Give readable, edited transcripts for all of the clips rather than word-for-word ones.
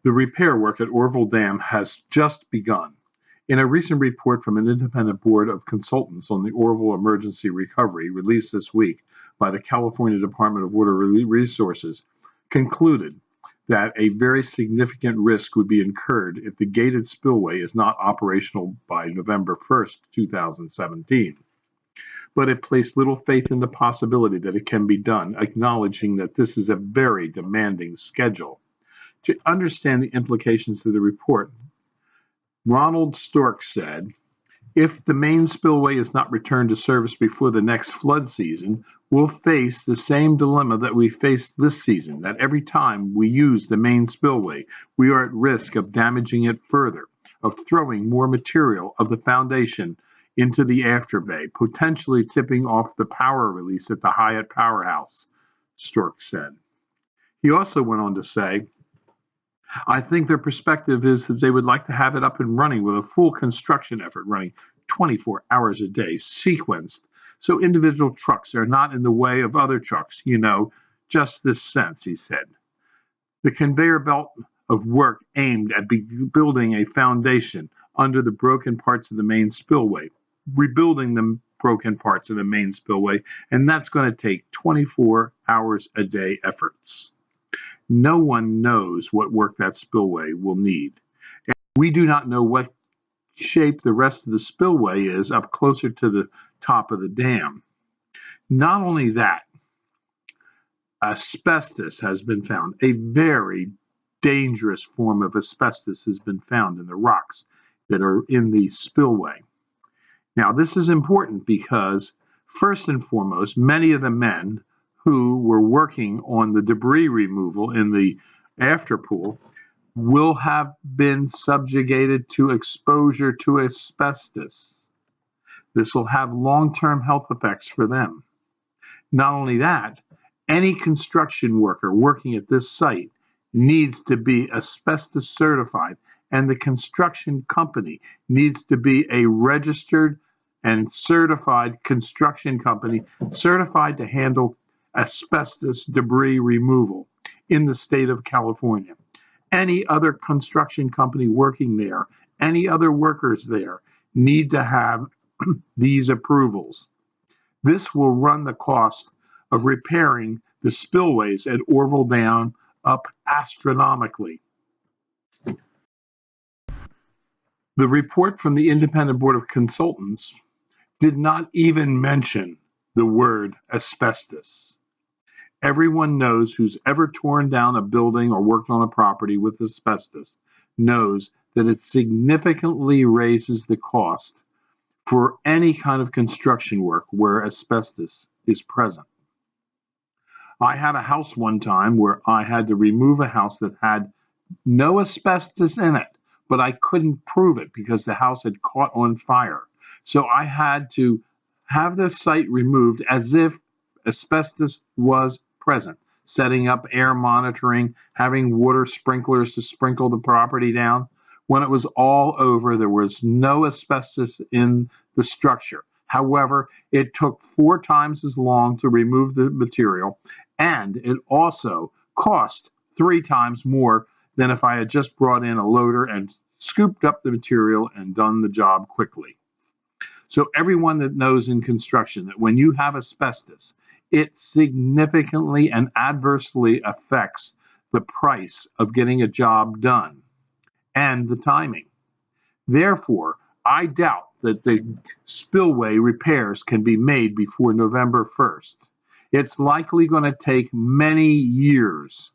The repair work at Oroville Dam has just begun. In a recent report from an independent board of consultants on the Oroville emergency recovery released this week by the California Department of Water Resources, concluded that a very significant risk would be incurred if the gated spillway is not operational by November 1st, 2017. But it placed little faith in the possibility that it can be done, acknowledging that this is a very demanding schedule. To understand the implications of the report, Ronald Stork said, "If the main spillway is not returned to service before the next flood season, we'll face the same dilemma that we faced this season, that every time we use the main spillway, we are at risk of damaging it further, of throwing more material of the foundation into the afterbay, potentially tipping off the power release at the Hyatt Powerhouse," Stork said. He also went on to say, "I think their perspective is that they would like to have it up and running with a full construction effort running 24 hours a day, sequenced, so individual trucks are not in the way of other trucks, just this sense," he said. The conveyor belt of work aimed at building a foundation under the broken parts of the main spillway, rebuilding the broken parts of the main spillway, and that's going to take 24 hours a day efforts. No one knows what work that spillway will need. And we do not know what shape the rest of the spillway is up closer to the top of the dam. Not only that, asbestos has been found. A very dangerous form of asbestos has been found in the rocks that are in the spillway. Now, this is important because, first and foremost, many of the men who were working on the debris removal in the afterpool will have been subjugated to exposure to asbestos. This will have long-term health effects for them. Not only that, any construction worker working at this site needs to be asbestos certified, and the construction company needs to be a registered and certified construction company, certified to handle asbestos debris removal in the state of California. Any other construction company working there, any other workers there need to have these approvals. This will run the cost of repairing the spillways at Oroville Dam up astronomically. The report from the Independent Board of Consultants did not even mention the word asbestos. Everyone knows who's ever torn down a building or worked on a property with asbestos knows that it significantly raises the cost for any kind of construction work where asbestos is present. I had a house one time where I had to remove a house that had no asbestos in it, but I couldn't prove it because the house had caught on fire. So I had to have the site removed as if asbestos was present, setting up air monitoring, having water sprinklers to sprinkle the property down. When it was all over, there was no asbestos in the structure. However, it took 4 times as long to remove the material, and it also cost 3 times more than if I had just brought in a loader and scooped up the material and done the job quickly. So everyone that knows in construction that when you have asbestos, it significantly and adversely affects the price of getting a job done and the timing. Therefore, I doubt that the spillway repairs can be made before November 1st. It's likely going to take many years.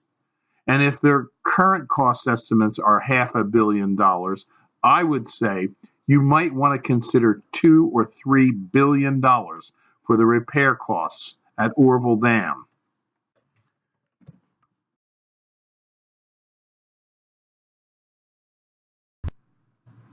And if their current cost estimates are $500 million, I would say you might want to consider $2 or $3 billion for the repair costs at Oroville Dam.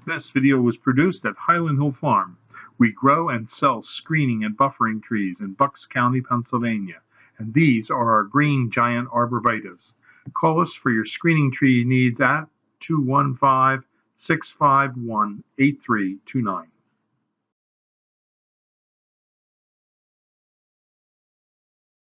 This video was produced at Highland Hill Farm. We grow and sell screening and buffering trees in Bucks County, Pennsylvania, and these are our green giant arborvitaes. Call us for your screening tree needs at 215-651-8329.